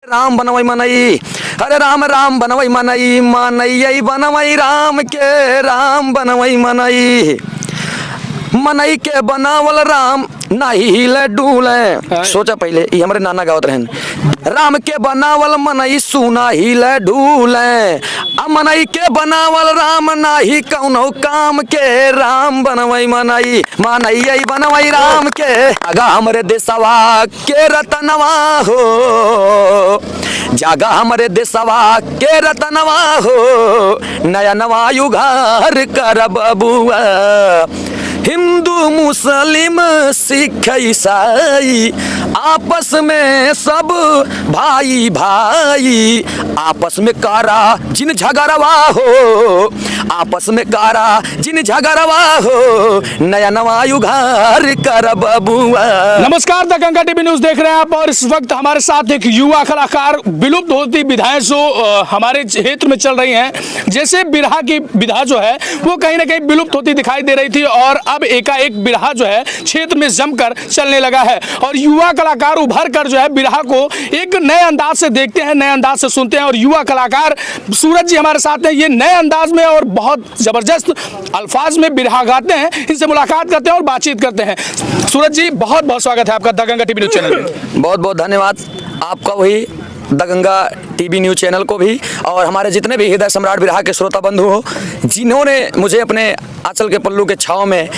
राम बनवई मनई, अरे राम राम बनवई मनई, मनई बनवई राम के, राम बनवई मनई। मनई के बनावल राम नाही हिले डूले। सोचा पहले ये हमारे नाना गावत रहन, राम के बनावल मनई सुना हिले डूले। मनई के बनावल राम नाही कौनो काम के, राम बनवई मनई, मनई बनवई राम के। अगा हमरे देशवा के रतनवा हो, जागा हमरे देशवा के रतनवा हो, नया नवा युगार कर बबुआ। हिंदू मुस्लिम सिख ईसाई आपस में सब भाई भाई, आपस में कारा जिन झगड़वा हो, आपस में कारा जिन झगड़वा हो, नया नवा युगार कर बबुआ। नमस्कार, द गंगा टीवी न्यूज देख रहे हैं आप और इस वक्त हमारे साथ एक युवा कलाकार विलुप्त होती विधाएं जो हमारे क्षेत्र में चल रही हैं। जैसे बिरहा की विधा जो है वो कहीं ना कहीं विलुप्त होती दिखाई दे रही थी और अब एकाएक बिरहा जो है क्षेत्र में जमकर चलने लगा है और युवा कलाकार उभर कर जो है बिरहा को एक नए अंदाज से देखते हैं, नए अंदाज से सुनते हैं। और युवा कलाकार सूरज जी हमारे साथ हैं, ये नए अंदाज में और बहुत जबरदस्त अल्फाज में बिरहा गाते हैं। इनसे मुलाकात करते हैं और बातचीत करते हैं। सूरज जी बहुत बहुत स्वागत है आपका the Ganga TV news channel पे। बहुत बहुत धन्यवाद आपका, वही the Ganga TV news channel को भी और हमारे जितने भी हृदय सम्राट बिरहा के श्रोता बंधु हो, जिन्होंने मुझे अपने आंचल के पल्लू के छाव में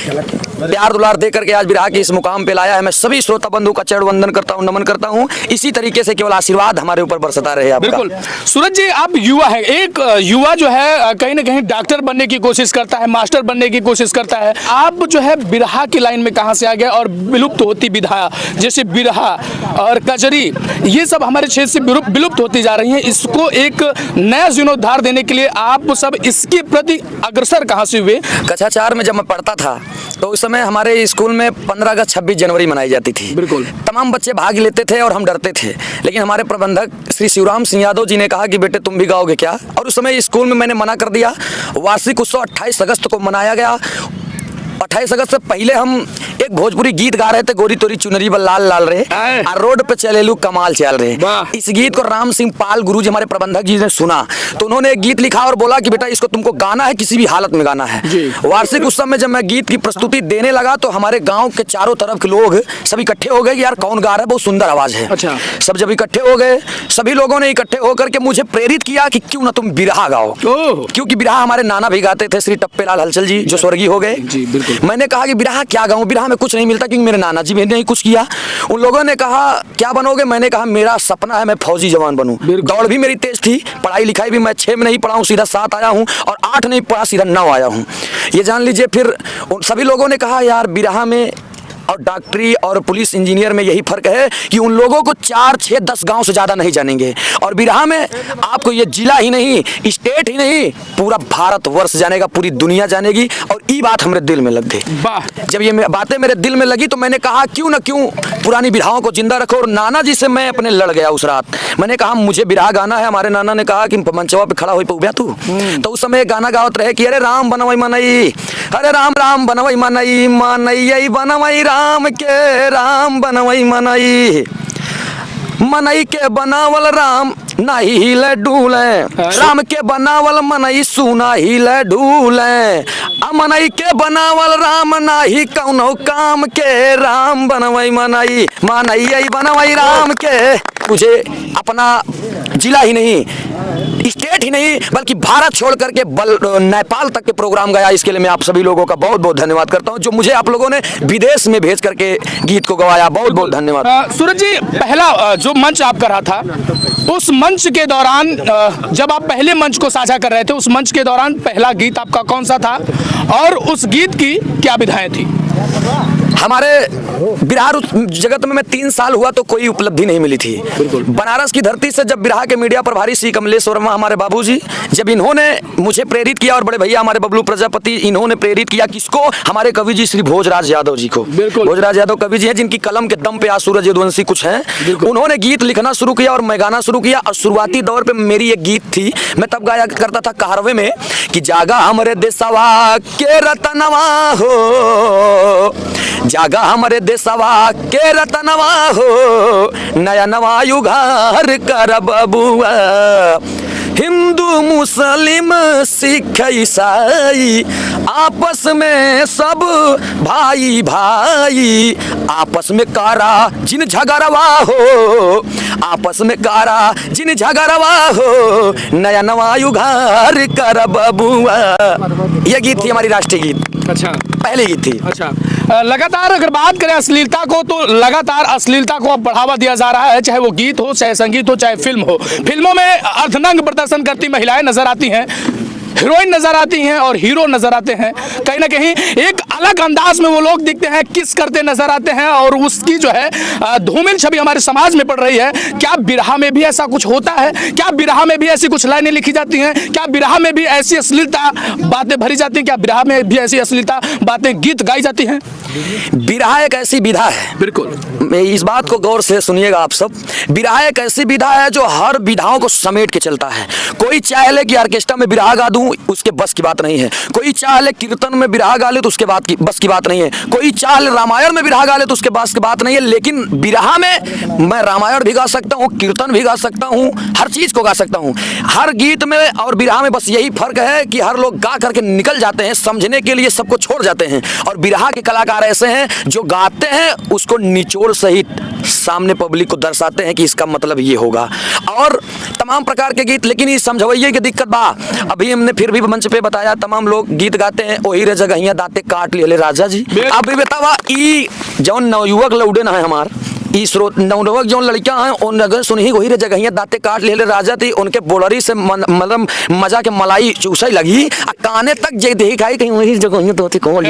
प्यार दुलार दे करके आज बिरहा के इस मुकाम पे लाया है। मैं सभी श्रोता बंधु का चरण वंदन करता हूँ, नमन करता हूँ। इसी तरीके से केवल आशीर्वाद हमारे ऊपर बरसता रहे आपका। बिल्कुल सूरज जी, आप युवा है, एक युवा जो है कहीं ना कहीं डॉक्टर बनने की कोशिश करता है, मास्टर बनने की कोशिश करता है। आप जो है बिरहा की लाइन में कहाँ से आ गए और विलुप्त होती विधा जैसे बिरहा और कजरी ये सब हमारे क्षेत्र से विलुप्त होती जा रही हैं, इसको एक नया जीर्णोद्धार देने के लिए आप सब इसके प्रति अग्रसर कहाँ से हुए? कक्षा 4 में जब मैं पढ़ता था तो उस समय हमारे स्कूल में 15 अगस्त 26 जनवरी मनाई जाती थी। बिल्कुल तमाम बच्चे भाग लेते थे और हम डरते थे, लेकिन हमारे प्रबंधक श्री शिवराम सिंह यादव जी ने कहा कि बेटे तुम भी गाओगे क्या, और उस समय स्कूल में मैंने मना कर दिया। वार्षिक उत्सव 28 अगस्त को मनाया गया। 28 अगस्त से पहले हम एक भोजपुरी गीत गा रहे थे, गोरी तोरी चुनरी पर लाल लाल रे और रोड पे चलेलू कमाल चल रहे। इस गीत को राम सिंह पाल गुरु जी हमारे प्रबंधक जी ने सुना तो उन्होंने एक गीत लिखा और बोला कि बेटा इसको तुमको गाना है, किसी भी हालत में गाना है। वार्षिक उत्सव में जब मैं गीत की प्रस्तुति देने लगा तो हमारे गाँव के चारों तरफ के लोग सब इकट्ठे हो गए कि यार कौन गा रहा है, बहुत सुंदर आवाज है। अच्छा। सब जब इकट्ठे हो गए, सभी लोगों ने इकट्ठे होकर के मुझे प्रेरित किया कि क्यों ना तुम बिरहा गाओ, क्योंकि बिरहा हमारे नाना भी गाते थे, श्री टप्पेलाल हलचल जी जो स्वर्गीय हो गए। मैंने कहा कि बिरहा क्या गाऊं, बिरहा में कुछ नहीं मिलता क्योंकि मेरे नाना जी भी नहीं कुछ किया। उन लोगों ने कहा क्या बनोगे, मैंने कहा मेरा सपना है मैं फौजी जवान बनूं। दौड़ भी मेरी तेज थी, पढ़ाई लिखाई भी मैं 6 में नहीं पढ़ा हूं, सीधा 7 आया हूं, और 8 नहीं पढ़ा सीधा 9 आया हूं, ये जान लीजिए। फिर सभी लोगों ने कहा यार बिरहा में और डॉक्टरी और पुलिस इंजीनियर में यही फर्क है कि उन लोगों को 4, 6, 10 गांव से ज्यादा नहीं जानेंगे, और बिरहा में आपको ये जिला ही नहीं, स्टेट ही नहीं, पूरा भारत वर्ष जानेगा, पूरी दुनिया जानेगी। और ये बात हमारे दिल में लग गई। जब ये बातें मेरे दिल में लगी तो मैंने कहा क्यों ना क्यों पुरानी बिरहाओं को जिंदा रखो। और नाना जी से मैं अपने लड़ गया उस रात। मैंने कहा मुझे बिरहा गाना है। हमारे नाना ने कहा कि मंचवा पे खड़ा हो पा तू, तो उस समय गाना गावत रहे कि अरे राम बनवई मनई, अरे राम राम बनवई मनई, मनई बनवई राम के, राम बनवई मनई। मनई के बनावल राम नाही हिले डूले, राम के बनावल मनई सुना हिले डूले। मनई के बनावल राम नाही कौनो काम के, राम बनवई मनई, मनई बनवई राम के। मुझे अपना जिला ही नहीं, स्टेट ही नहीं, बल्कि भारत छोड़ करके नेपाल तक के प्रोग्राम गया। इसके लिए मैं आप सभी लोगों का बहुत बहुत धन्यवाद करता हूं, जो मुझे आप लोगों ने विदेश में भेज करके गीत को गवाया। बहुत बहुत धन्यवाद। सूरज जी, पहला जो मंच आप कर रहा था, उस मंच के दौरान जब आप पहले मंच को साझा कर रहे थे, उस मंच के दौरान पहला गीत आपका कौन सा था और उस गीत की क्या विधाएं थी? हमारे बिरहा जगत में मैं 3 साल हुआ तो कोई उपलब्धि नहीं मिली थी। बनारस की धरती से जब बिरहा के मीडिया प्रभारी श्री कमलेश वर्मा हमारे बाबूजी, जब इन्होंने मुझे प्रेरित किया, और बड़े भैया हमारे बबलू प्रजापति, इन्होंने प्रेरित किया किसको, हमारे कवि जी श्री भोजराज यादव जी को। भोजराज यादव कवि जी हैं जिनकी कलम के दम पे आज सूरज यदुवंशी कुछ हैं। उन्होंने गीत लिखना शुरू किया और मैं गाना शुरू किया। और शुरुआती दौर पे मेरी एक गीत थी, मैं तब गाया करता था कारवे में कि जागा हमरे देशवा के रतनवा हो, जागा हमारे देशवा के रतनवा हो, नया नवा युगार कर बबुआ। हिंदू मुस्लिम सिख ईसाई आपस में सब भाई भाई, आपस में कारा जिन झगड़वा हो, आपस में कारा जिन झगड़वा हो, नया नवा युगार कर बबुआ। ये गीत थी हमारी राष्ट्रीय गीत। अच्छा, पहली गीत थी। अच्छा, लगातार अगर बात करें अश्लीलता को, तो लगातार अश्लीलता को अब बढ़ावा दिया जा रहा है, चाहे वो गीत हो, चाहे संगीत हो, चाहे फिल्म हो। फिल्मों में अर्धनग्न प्रदर्शन करती महिलाएं नजर आती हैं, हीरोइन नजर आती हैं और हीरो नजर आते हैं। कहीं ना कहीं एक अलग अंदाज में वो लोग दिखते हैं, किस करते नजर आते हैं, और उसकी जो है धूमिल छवि हमारे समाज में पड़ रही है। क्या बिरहा में भी ऐसा कुछ होता है? क्या बिरहा में भी ऐसी कुछ लाइनें लिखी जाती हैं? क्या बिरहा में भी ऐसी अश्लीलता बातें भरी जाती हैं? क्या बिरहा में भी ऐसी अश्लीलता बातें गीत गाई जाती हैं? बिरहा एक ऐसी विधा है, बिल्कुल, इस बात को गौर से सुनिएगा आप सब। बिरहा एक ऐसी विधा है जो हर विधाओं को समेट के चलता है। कोई चाहे ले कि ऑर्केस्ट्रा में बिरहा गा दूं, उसके बस की बात नहीं है। कोई चाहे ले कीर्तन में बिरहा गा ले तो उसके बाद की बस की बात नहीं है। कोई चाहे ले रामायण में बिरहा गा ले तो उसके बस की बात नहीं है। लेकिन बिरहा में मैं रामायण भी गा सकता हूँ, कीर्तन भी गा सकता हूँ, हर चीज को गा सकता हूँ। हर गीत में और बिरहा में बस यही फर्क है कि हर लोग गा करके निकल जाते हैं, समझने के लिए सबको छोड़ जाते हैं। और बिरहा के कलाकार ऐसे हैं जो गाते हैं उसको निचोड़ सहित सामने पब्लिक को दर्शाते हैं कि इसका मतलब ये होगा। और तमाम प्रकार के गीत, लेकिन ये समझवैये की दिक्कत बा। अभी हमने फिर भी मंच पे बताया, तमाम लोग गीत गाते हैं, ओही रे जगहिया दाते काट ले राजा जी। अब बतावा ई जौन नवयुवक लौडे ना है हमार, ई स्रोत नवयुवक जौन लड़कियां हैं उन अगर सुनही वही रे जगहिया दाते काट ले राजा थी, उनके बोलरी से मतलब मजा के मलाई चूसई लगी, काने तक जे दिखाई कहीं वही जगहिया तो थी कौन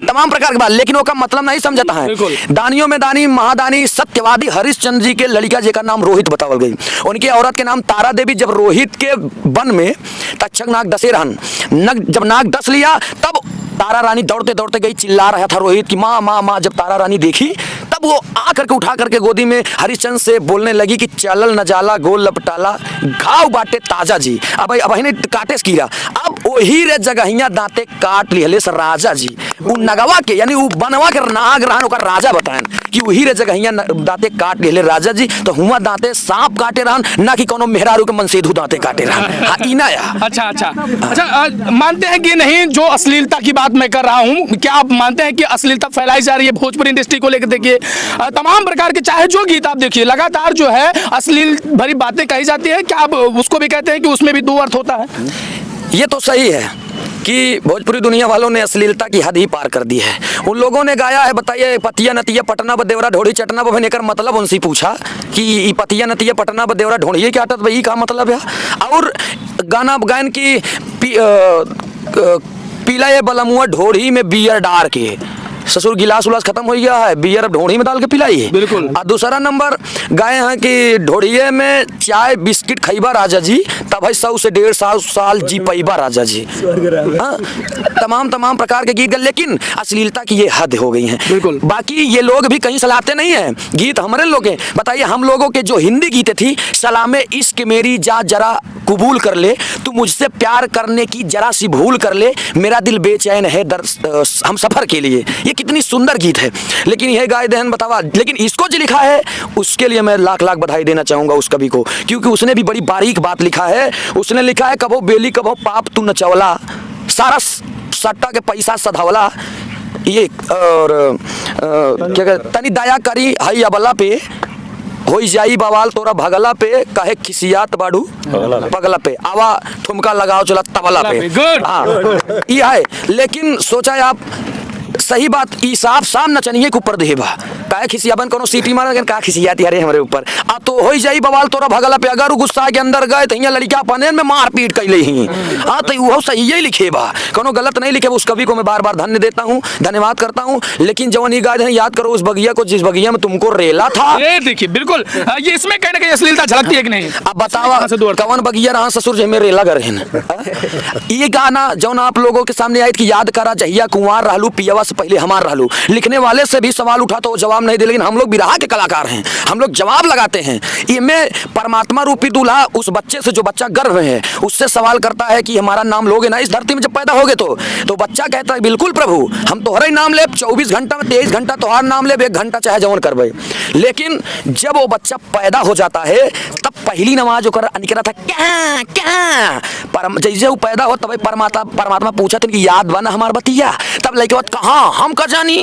तमाम प्रकार के बात। लेकिन वो का मतलब नहीं समझता है। दानियों में दानी, महादानी, सत्यवादी हरिश्चंद्र जी के लड़का जेका नाम रोहित बतावल गई। उनकी औरत के नाम तारा देवी। जब रोहित के वन में तक्षक नाग डसे रहन, जब नाग डस लिया तब तारा रानी दौड़ते दौड़ते गई, चिल्ला रहा था रोहित की माँ माँ माँ। जब तारा रानी देखी तब वो आ करके उठा करके गोदी में हरिश्चंद्र से बोलने लगी कि चलल न जाला गोल लपटाला घाव बाटे ताजा जी। अब ने काटे कीरा, अब वही रे जगहिया दांते काट लिहले सर राजा जी। उ नगवा के यानी उ बनवा के नाग रहन ओकर राजा बताएन कि वही रे जगहिया दांते काट लिहले राजा जी। तो हुआ दांते सांप काटे रहन, ना कि कोनो मेहरारू के मनसेधु दांते काटे रहन। हाँ इना या। अच्छा, मानते हैं कि नहीं जो अश्लीलता की बात मैं कर रहा हूं, क्या आप मानते हैं कि अश्लीलता फैलाई जा रही है भोजपुरी इंडस्ट्री को लेकर? देखिए तमाम प्रकार के चाहे जो गीत आप देखिए लगातार जो है अश्लील भरी बातें कही जाती है। क्या आप उसको भी कहते हैं कि उसमें भी दो अर्थ होता है? ये तो सही है कि भोजपुरी दुनिया वालों ने अश्लीलता की हद ही पार कर दी है। उन लोगों ने गाया है, बताइए पतिया नतिया पटना बदेवरा ढोड़ी चटना बने कर मतलब उनसे पूछा कि पतिया नतिया पटना बदेवरा ढोड़िए क्या आटत भाई का मतलब है। और गाना गायन की पीला ये बलमुआ ढोड़ी में बियर डार के, ससुर गिलास उलास खत्म हो गया है, बियर ढोड़ी में डाल के पिलाइए। बिल्कुल। और दूसरा नंबर गाए हैं कि ढोड़िए में चाय बिस्किट खैबा राजा जी, तब 100 से 150 साल जी पैबा राजा जी। तमाम प्रकार के गीत, लेकिन अश्लीलता की ये हद हो गई है। बिल्कुल। बाकी ये लोग भी कहीं सलाहते नहीं है, गीत हमारे लोग हैं। बताइए हम लोगों के जो हिंदी गीतें थी, सलामे इश्क मेरी जा जरा कबूल कर ले, तू मुझसे प्यार करने की जरा सी भूल कर ले, मेरा दिल बेचैन है हम सफर के लिए, ये कितनी सुंदर गीत है। लेकिन यह गाय दहन बतावा, लेकिन इसको जो लिखा है उसके लिए मैं लाख लाख बधाई देना चाहूंगा उस कवि को, क्योंकि उसने भी बड़ी बारीक बात लिखा है। उसने लिखा है कबो बेली कबो पाप तू नचवला, सारा सट्टा के पैसा सधावला, ये और क्या कहते तनी दया करी हई अबला पे, हो जाई बवाल तोरा भगला पे, कहे खिसियात बाड़ू पगला पे, आवा ठुमका लगाओ चला तबला पे। हाँ ये है। लेकिन सोचा आप सही बात, ई साफ साम नचनिए के ऊपर देबा, काहे खिसियाबन कोनो सीटी मारा लेकिन का खिसियाती अरे हमारे ऊपर आ तो हो जाई बवाल तोरा भगला पे। अगर गुस्सा के अंदर गए तो लड़का अपने में मार पीट कैले ही। हाँ तो वो सही ही लिखे बा, कोनो गलत नहीं लिखे। उस कवि को मैं बार बार धन्य देता हूँ, धन्यवाद करता हूँ। लेकिन जवान ही गाय याद करो उस बगिया को जिस बगिया में तुमको रेला था। देखिए बिल्कुल ये इसमें कहीं ना कहीं अश्लीलता झलकती है कि नहीं? अब बतावा कवन बगिया रहा ससुर जे में रेला कर ये गाना जौन आप लोगों के सामने आई कि याद करा जहिया कुंवार रहलू पियावा से पहले हमार रहलू, लिखने वाले से भी सवाल उठा तो जवाब नाम नहीं दे, लेकिन हम लोग बिरहा के कलाकार हैं, हम लोग जवाब लगाते हैं। ये मैं परमात्मा रूपी दूल्हा उस बच्चे से, जो बच्चा गर्भ में है, उससे सवाल करता है कि हमारा नाम लोगे ना इस धरती में जब पैदा होगे तो बच्चा कहता है बिल्कुल प्रभु, हम तोहरा ही नाम ले, 24 घंटा में 23 घंटा तोहार नाम ले, 1 घंटा चाहे जवन करबे। लेकिन जब वो बच्चा पैदा हो जाता है तब पहली नमाज ओकर निकला था क्या क्या परम, जैसे वो पैदा हो तब परमात्मा पूछा था कि याद बना हमार बतिया, तब लड़के बात कहाँ हम का जानी,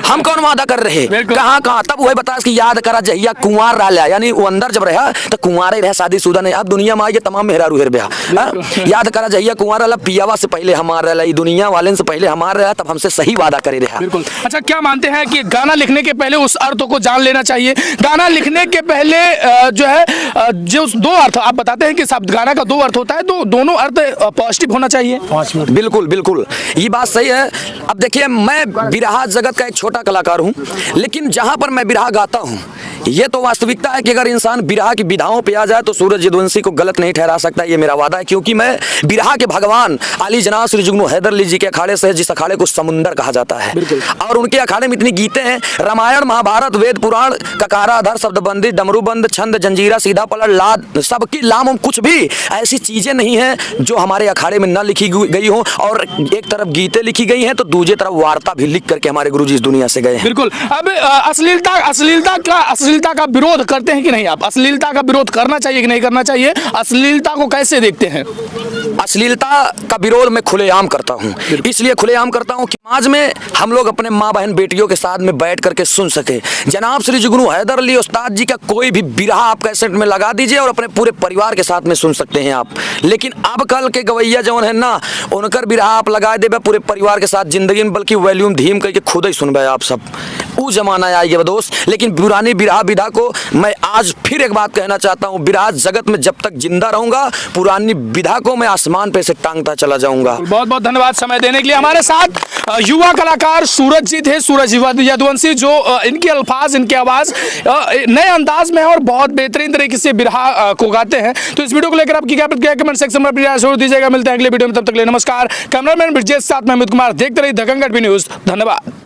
हम कौन वादा कर रहे, कहाँ तब वही बता कि याद करा जहिया कुंवार रहा, यानी वो अंदर जब रहा तो कुंवार ही रहे, शादीशुदा नहीं। अब दुनिया में आई तमाम मेहरारू हेर ब्याह, याद करा जहिया कुंवार रहा, पियावा से पहले हमार रहा, दुनिया वाले से पहले हमार रहा, तब हमसे सही वादा करे रहा। बिल्कुल। अच्छा, क्या मानते हैं कि गाना लिखने के पहले उस अर्थ को जान लेना चाहिए? गाना लिखने के पहले जो है जो 2 अर्थ आप बताते हैं कि शब्द गाना का 2 अर्थ होता है, तो दोनों अर्थ पॉजिटिव होना चाहिए। बिल्कुल बिल्कुल, ये बात सही है। अब देखिए, मैं बिरहा जगत का एक छोटा कलाकार हूँ, लेकिन जहाँ पर मैं बिरहा गाता हूँ ये तो वास्तविकता है कि अगर इंसान बिरहा की विधाओं पे आ जाए तो सूरज यदुवंशी को गलत नहीं ठहरा सकता, ये मेरा वादा है। क्योंकि मैं बिरहा के भगवान आली जनाब श्री जुगनू हैदर अली जी के अखाड़े से, जिस अखाड़े को समुंदर कहा जाता है, और उनके अखाड़े में इतनी गीतें हैं, रामायण महाभारत वेद पुराण ककारा अधर शब्दबंदी डमरूबंद छंद जंजीरा सीधा पलट लाद सबकी लाम, कुछ भी ऐसी चीजें नहीं है जो हमारे अखाड़े में न लिखी गई हो। और एक तरफ गीतें लिखी गई हैं तो दूसरी तरफ वार्ता भी लिख करके हमारे गुरुजी इस दुनिया से गए हैं। बिल्कुल। अब अश्लीलता का विरोध करते हैं कि नहीं आप? अश्लीलता का विरोध करना चाहिए कि नहीं करना चाहिए? अश्लीलता को कैसे देखते हैं? अश्लीलता का विरोध मैं खुलेआम करता हूँ, इसलिए खुलेआम करता हूँ कि समाज में हम लोग अपने माँ बहन बेटियों के साथ में बैठ करके सुन सके। जनाब श्री जुगनू हैदर अली उस्ताद जी का कोई भी बिरहा आप कैसेट में लगा दीजिए और अपने पूरे परिवार के साथ में सुन सकते हैं आप। लेकिन अब कल के गवैया जौन है ना, उनकर बिरहा आप लगा देबे पूरे परिवार के साथ जिंदगी में, बल्कि वॉल्यूम धीम करके खुद ही सुनबे आप सब। वो जमाना आएगा दोस्त। लेकिन पुरानी बिरहा विधा को मैं आज फिर एक बात कहना चाहता हूँ, बिरहा जगत में जब तक जिंदा रहूंगा पुरानी विधा को मैं आसमान पे से टांगता चला जाऊंगा। बहुत बहुत धन्यवाद समय देने के लिए। हमारे साथ युवा कलाकार सूरज जी थे, सूरज यदुवंशी, जो इनके अल्फाज, इनकी आवाज नए अंदाज में है और बहुत बेहतरीन तरीके से बिरहा को गाते हैं। तो इस वीडियो को लेकर आपकी क्या प्रतिक्रिया कमेंट सेक्शन में जरूर दीजिएगा। मिलते हैं अगले वीडियो में, तब तक के लिए नमस्कार। कैमरामैन ब्रिजेश साथ में अमित कुमार। देखते रहिए दंगल न्यूज़। धन्यवाद।